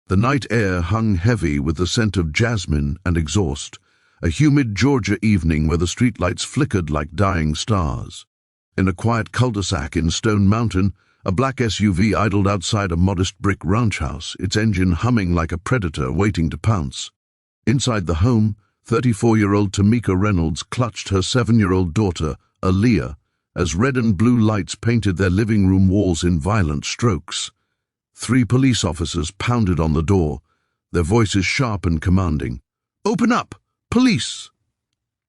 The night air hung heavy with the scent of jasmine and exhaust, a humid Georgia evening where the streetlights flickered like dying stars. In a quiet cul-de-sac in Stone Mountain, a black SUV idled outside a modest brick ranch house, its engine humming like a predator waiting to pounce. Inside the home, 34-year-old Tamika Reynolds clutched her 7-year-old daughter, Aaliyah, as red and blue lights painted their living room walls in violent strokes. 3 police officers pounded on the door, their voices sharp and commanding. "Open up! Police!"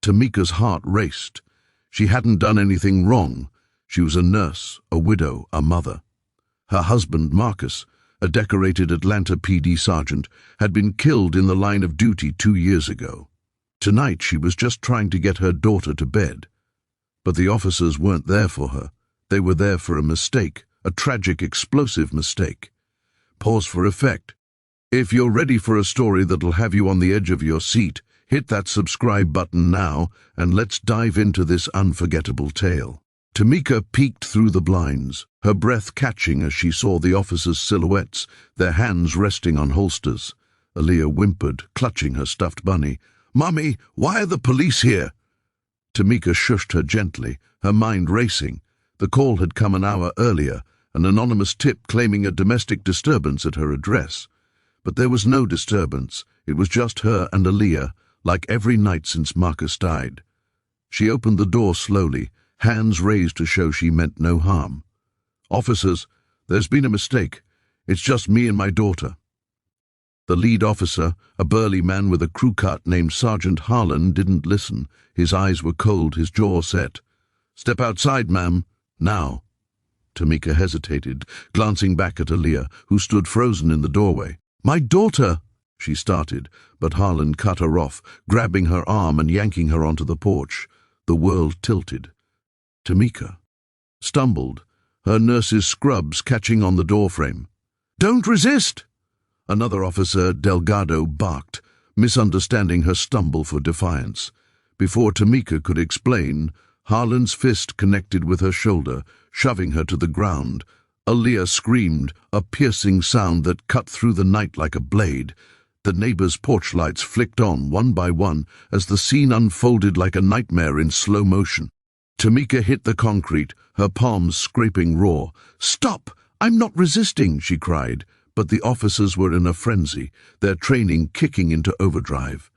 Tamika's heart raced. She hadn't done anything wrong. She was a nurse, a widow, a mother. Her husband, Marcus, a decorated Atlanta PD sergeant, had been killed in the line of duty 2 years ago. Tonight she was just trying to get her daughter to bed. But the officers weren't there for her. They were there for a mistake, a tragic, explosive mistake. Pause for effect. If you're ready for a story that'll have you on the edge of your seat, hit that subscribe button now, and let's dive into this unforgettable tale. Tamika peeked through the blinds, her breath catching as she saw the officers' silhouettes, their hands resting on holsters. Aaliyah whimpered, clutching her stuffed bunny. "Mommy, why are the police here?" Tamika shushed her gently, her mind racing. The call had come an hour earlier, an anonymous tip claiming a domestic disturbance at her address. But there was no disturbance. It was just her and Aaliyah, like every night since Marcus died. She opened the door slowly, hands raised to show she meant no harm. "Officers, there's been a mistake. It's just me and my daughter." The lead officer, a burly man with a crew cut named Sergeant Harlan, didn't listen. His eyes were cold, his jaw set. "Step outside, ma'am. Now." Tamika hesitated, glancing back at Aaliyah, who stood frozen in the doorway. "My daughter," she started, but Harlan cut her off, grabbing her arm and yanking her onto the porch. The world tilted. Tamika stumbled, her nurse's scrubs catching on the doorframe. "Don't resist!" Another officer, Delgado, barked, misunderstanding her stumble for defiance. Before Tamika could explain, Harlan's fist connected with her shoulder, shoving her to the ground. Aaliyah screamed, a piercing sound that cut through the night like a blade. The neighbors' porch lights flicked on one by one as the scene unfolded like a nightmare in slow motion. Tamika hit the concrete, her palms scraping raw. "Stop! I'm not resisting," she cried. But the officers were in a frenzy, their training kicking into overdrive.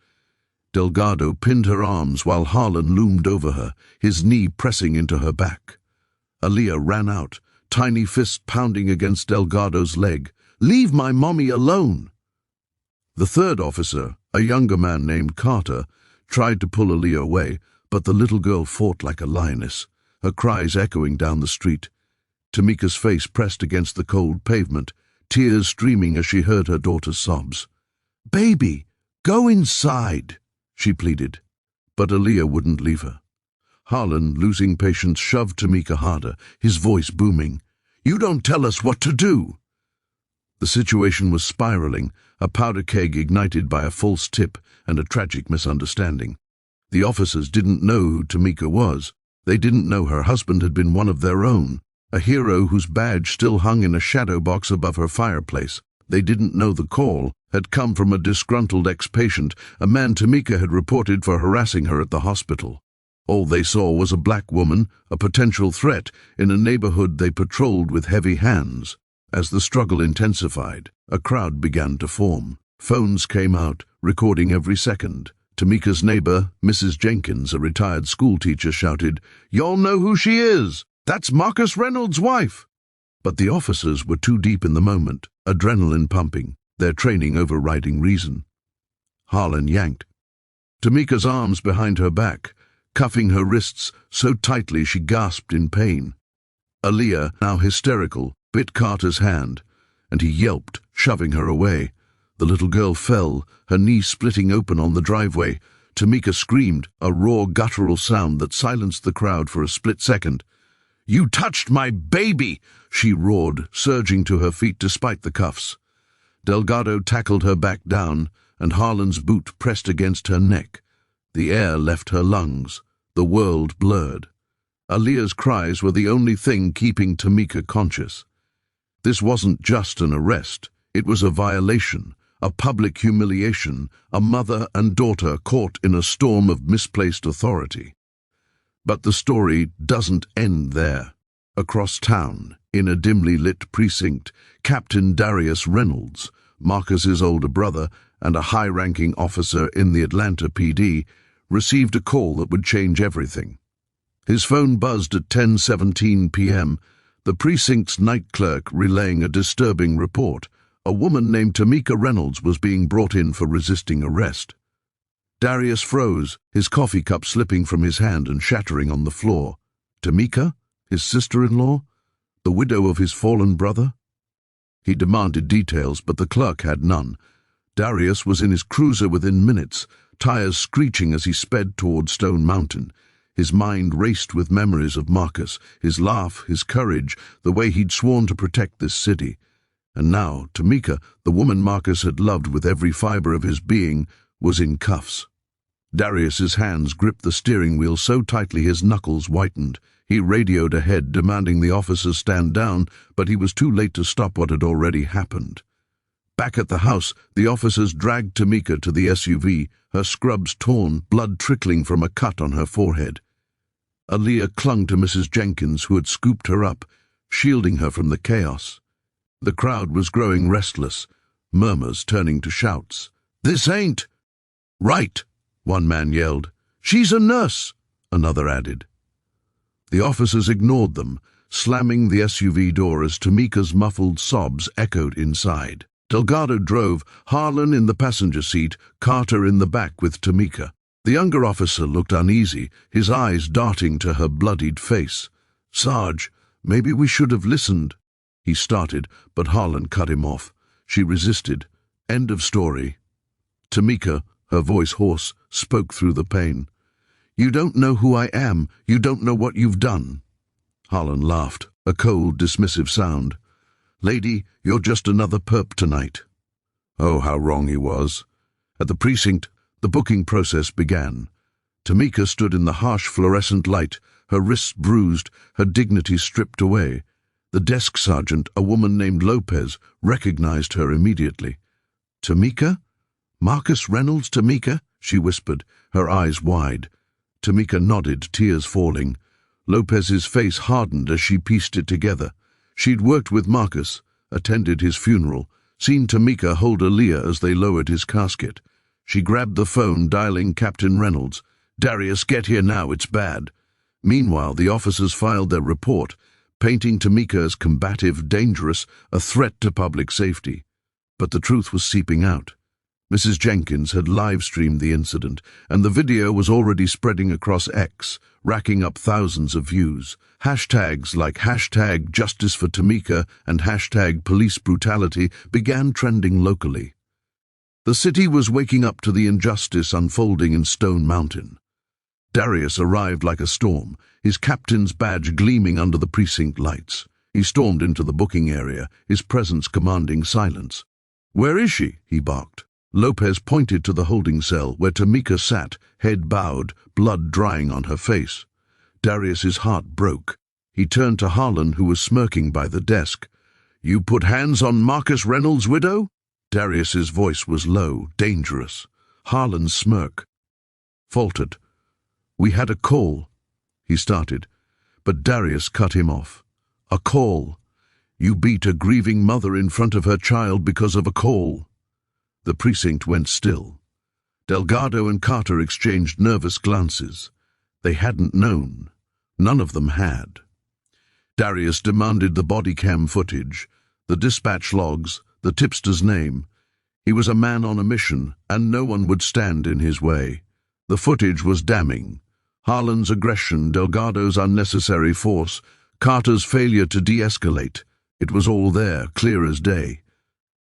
Delgado pinned her arms while Harlan loomed over her, his knee pressing into her back. Aaliyah ran out, tiny fist pounding against Delgado's leg. "Leave my mommy alone!" The third officer, a younger man named Carter, tried to pull Aaliyah away, but the little girl fought like a lioness, her cries echoing down the street. Tamika's face pressed against the cold pavement, tears streaming as she heard her daughter's sobs. "Baby, go inside," she pleaded. But Aaliyah wouldn't leave her. Harlan, losing patience, shoved Tamika harder, his voice booming. "You don't tell us what to do!" The situation was spiraling, a powder keg ignited by a false tip and a tragic misunderstanding. The officers didn't know who Tamika was. They didn't know her husband had been one of their own, a hero whose badge still hung in a shadow box above her fireplace. They didn't know the call had come from a disgruntled ex-patient, a man Tamika had reported for harassing her at the hospital. All they saw was a black woman, a potential threat, in a neighborhood they patrolled with heavy hands. As the struggle intensified, a crowd began to form. Phones came out, recording every second. Tamika's neighbor, Mrs. Jenkins, a retired schoolteacher, shouted, "Y'all know who she is! That's Marcus Reynolds' wife!" But the officers were too deep in the moment, adrenaline pumping, their training overriding reason. Harlan yanked Tamika's arms behind her back, cuffing her wrists so tightly she gasped in pain. Aaliyah, now hysterical, bit Carter's hand, and he yelped, shoving her away. The little girl fell, her knee splitting open on the driveway. Tamika screamed, a raw, guttural sound that silenced the crowd for a split second. "You touched my baby!" she roared, surging to her feet despite the cuffs. Delgado tackled her back down, and Harlan's boot pressed against her neck. The air left her lungs. The world blurred. Aaliyah's cries were the only thing keeping Tamika conscious. This wasn't just an arrest. It was a violation, a public humiliation, a mother and daughter caught in a storm of misplaced authority. But the story doesn't end there. Across town, in a dimly lit precinct, Captain Darius Reynolds, Marcus's older brother and a high-ranking officer in the Atlanta PD, received a call that would change everything. His phone buzzed at 10:17 p.m., the precinct's night clerk relaying a disturbing report. A woman named Tamika Reynolds was being brought in for resisting arrest. Darius froze, his coffee cup slipping from his hand and shattering on the floor. Tamika? His sister-in-law? The widow of his fallen brother? He demanded details, but the clerk had none. Darius was in his cruiser within minutes, tires screeching as he sped toward Stone Mountain. His mind raced with memories of Marcus, his laugh, his courage, the way he'd sworn to protect this city. And now, Tamika, the woman Marcus had loved with every fiber of his being, was in cuffs. Darius's hands gripped the steering wheel so tightly his knuckles whitened. He radioed ahead, demanding the officers stand down, but he was too late to stop what had already happened. Back at the house, the officers dragged Tamika to the SUV, her scrubs torn, blood trickling from a cut on her forehead. Aaliyah clung to Mrs. Jenkins, who had scooped her up, shielding her from the chaos. The crowd was growing restless, murmurs turning to shouts. "This ain't right," one man yelled. "She's a nurse," another added. The officers ignored them, slamming the SUV door as Tamika's muffled sobs echoed inside. Delgado drove, Harlan in the passenger seat, Carter in the back with Tamika. The younger officer looked uneasy, his eyes darting to her bloodied face. "Sarge, maybe we should have listened," he started, but Harlan cut him off. She resisted. End of story. Tamika, her voice hoarse, spoke through the pain. "You don't know who I am. You don't know what you've done." Harlan laughed, a cold, dismissive sound. "Lady, you're just another perp tonight." Oh, how wrong he was. At the precinct, the booking process began. Tamika stood in the harsh fluorescent light, her wrists bruised, her dignity stripped away. The desk sergeant, a woman named Lopez, recognized her immediately. "Tamika? Marcus Reynolds, Tamika?" she whispered, her eyes wide. Tamika nodded, tears falling. Lopez's face hardened as she pieced it together. She'd worked with Marcus, attended his funeral, seen Tamika hold Aaliyah as they lowered his casket. She grabbed the phone, dialing Captain Reynolds. "Darius, get here now, it's bad." Meanwhile, the officers filed their report, painting Tamika as combative, dangerous, a threat to public safety. But the truth was seeping out. Mrs. Jenkins had live-streamed the incident, and the video was already spreading across X, racking up thousands of views. Hashtags like #JusticeForTamika and #PoliceBrutality began trending locally. The city was waking up to the injustice unfolding in Stone Mountain. Darius arrived like a storm, his captain's badge gleaming under the precinct lights. He stormed into the booking area, his presence commanding silence. "Where is she?" he barked. Lopez pointed to the holding cell, where Tamika sat, head bowed, blood drying on her face. Darius's heart broke. He turned to Harlan, who was smirking by the desk. "You put hands on Marcus Reynolds' widow?" Darius's voice was low, dangerous. Harlan's smirk faltered. "We had a call," he started, but Darius cut him off. "A call. You beat a grieving mother in front of her child because of a call." The precinct went still. Delgado and Carter exchanged nervous glances. They hadn't known. None of them had. Darius demanded the body cam footage, the dispatch logs, the tipster's name. He was a man on a mission, and no one would stand in his way. The footage was damning. Harlan's aggression, Delgado's unnecessary force, Carter's failure to de-escalate. It was all there, clear as day.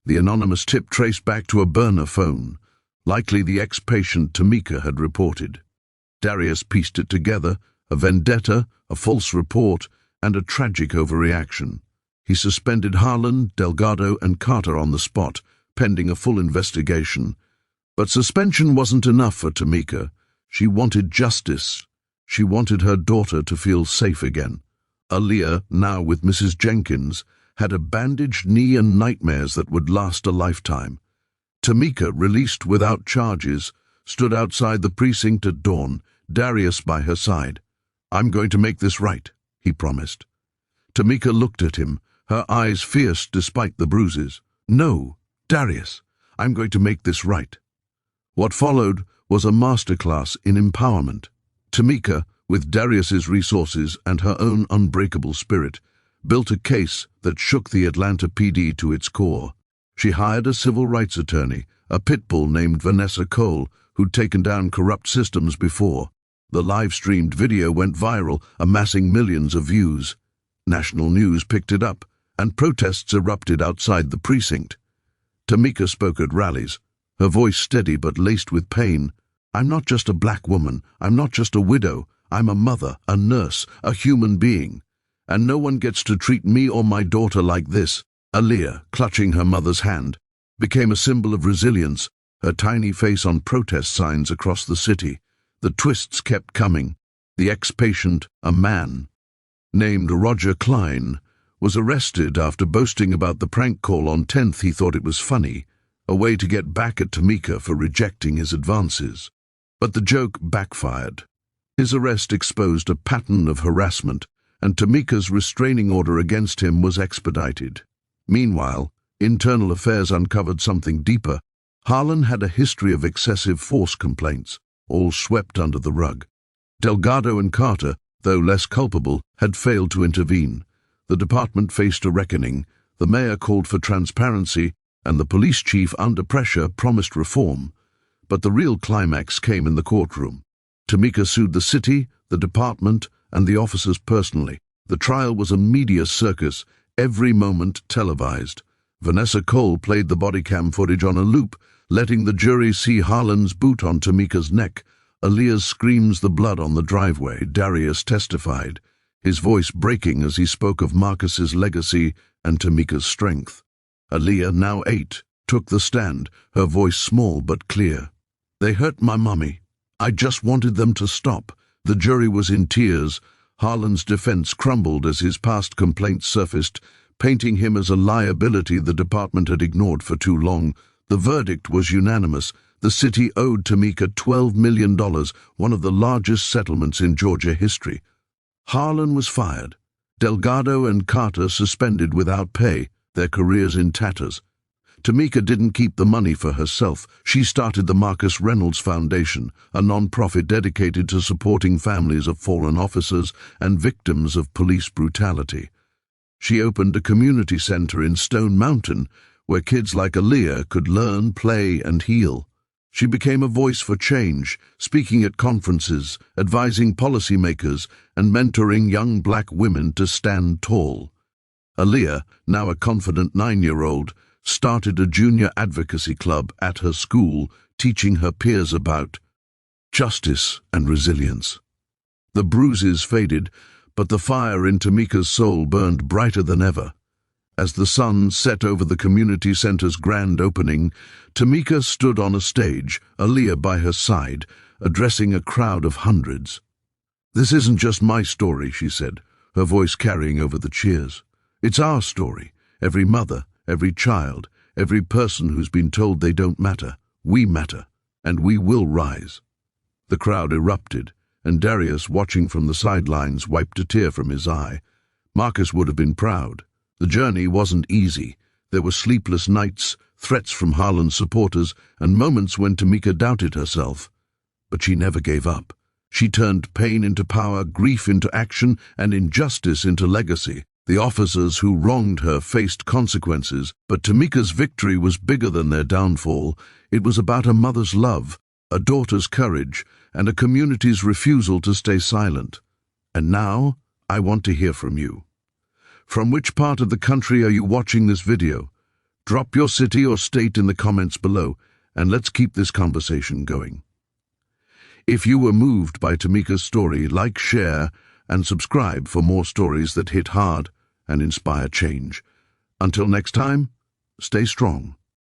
The anonymous tip traced back to a burner phone. Likely the ex-patient Tamika had reported. Darius pieced it together, a vendetta, a false report, and a tragic overreaction. He suspended Harlan, Delgado, and Carter on the spot, pending a full investigation. But suspension wasn't enough for Tamika. She wanted justice. She wanted her daughter to feel safe again. Aaliyah, now with Mrs. Jenkins, had a bandaged knee and nightmares that would last a lifetime. Tamika, released without charges, stood outside the precinct at dawn, Darius by her side. "I'm going to make this right," he promised. Tamika looked at him, her eyes fierce despite the bruises. "No, Darius, I'm going to make this right." What followed was a masterclass in empowerment. Tamika, with Darius's resources and her own unbreakable spirit, built a case that shook the Atlanta PD to its core. She hired a civil rights attorney, a pit bull named Vanessa Cole, who'd taken down corrupt systems before. The live-streamed video went viral, amassing millions of views. National news picked it up, and protests erupted outside the precinct. Tamika spoke at rallies, her voice steady but laced with pain. "I'm not just a black woman, I'm not just a widow, I'm a mother, a nurse, a human being. And no one gets to treat me or my daughter like this." Aaliyah, clutching her mother's hand, became a symbol of resilience, her tiny face on protest signs across the city. The twists kept coming. The ex-patient, a man named Roger Klein, was arrested after boasting about the prank call on 10th. He thought it was funny, a way to get back at Tamika for rejecting his advances. But the joke backfired. His arrest exposed a pattern of harassment, and Tamika's restraining order against him was expedited. Meanwhile, Internal Affairs uncovered something deeper. Harlan had a history of excessive force complaints, all swept under the rug. Delgado and Carter, though less culpable, had failed to intervene. The department faced a reckoning. The mayor called for transparency, and the police chief, under pressure, promised reform. But the real climax came in the courtroom. Tamika sued the city, the department, and the officers personally. The trial was a media circus, every moment televised. Vanessa Cole played the body cam footage on a loop, letting the jury see Harlan's boot on Tamika's neck, Aaliyah's screams, the blood on the driveway. Darius testified, his voice breaking as he spoke of Marcus's legacy and Tamika's strength. Aaliyah, now 8, took the stand, her voice small but clear. "They hurt my mommy. I just wanted them to stop." The jury was in tears. Harlan's defense crumbled as his past complaints surfaced, painting him as a liability the department had ignored for too long. The verdict was unanimous. The city owed Tamika $12 million, one of the largest settlements in Georgia history. Harlan was fired. Delgado and Carter suspended without pay, their careers in tatters. Tamika didn't keep the money for herself. She started the Marcus Reynolds Foundation, a non-profit dedicated to supporting families of fallen officers and victims of police brutality. She opened a community center in Stone Mountain, where kids like Aaliyah could learn, play, and heal. She became a voice for change, speaking at conferences, advising policymakers, and mentoring young black women to stand tall. Aaliyah, now a confident 9-year-old, started a junior advocacy club at her school, teaching her peers about justice and resilience. The bruises faded, but the fire in Tamika's soul burned brighter than ever. As the sun set over the community center's grand opening, Tamika stood on a stage, Aaliyah by her side, addressing a crowd of hundreds. "This isn't just my story," she said, her voice carrying over the cheers. "It's our story. Every mother, every child, every person who's been told they don't matter. We matter, and we will rise." The crowd erupted, and Darius, watching from the sidelines, wiped a tear from his eye. Marcus would have been proud. The journey wasn't easy. There were sleepless nights, threats from Harlan's supporters, and moments when Tamika doubted herself. But she never gave up. She turned pain into power, grief into action, and injustice into legacy. The officers who wronged her faced consequences, but Tamika's victory was bigger than their downfall. It was about a mother's love, a daughter's courage, and a community's refusal to stay silent. And now, I want to hear from you. From which part of the country are you watching this video? Drop your city or state in the comments below, and let's keep this conversation going. If you were moved by Tamika's story, like, share, and subscribe for more stories that hit hard and inspire change. Until next time, stay strong.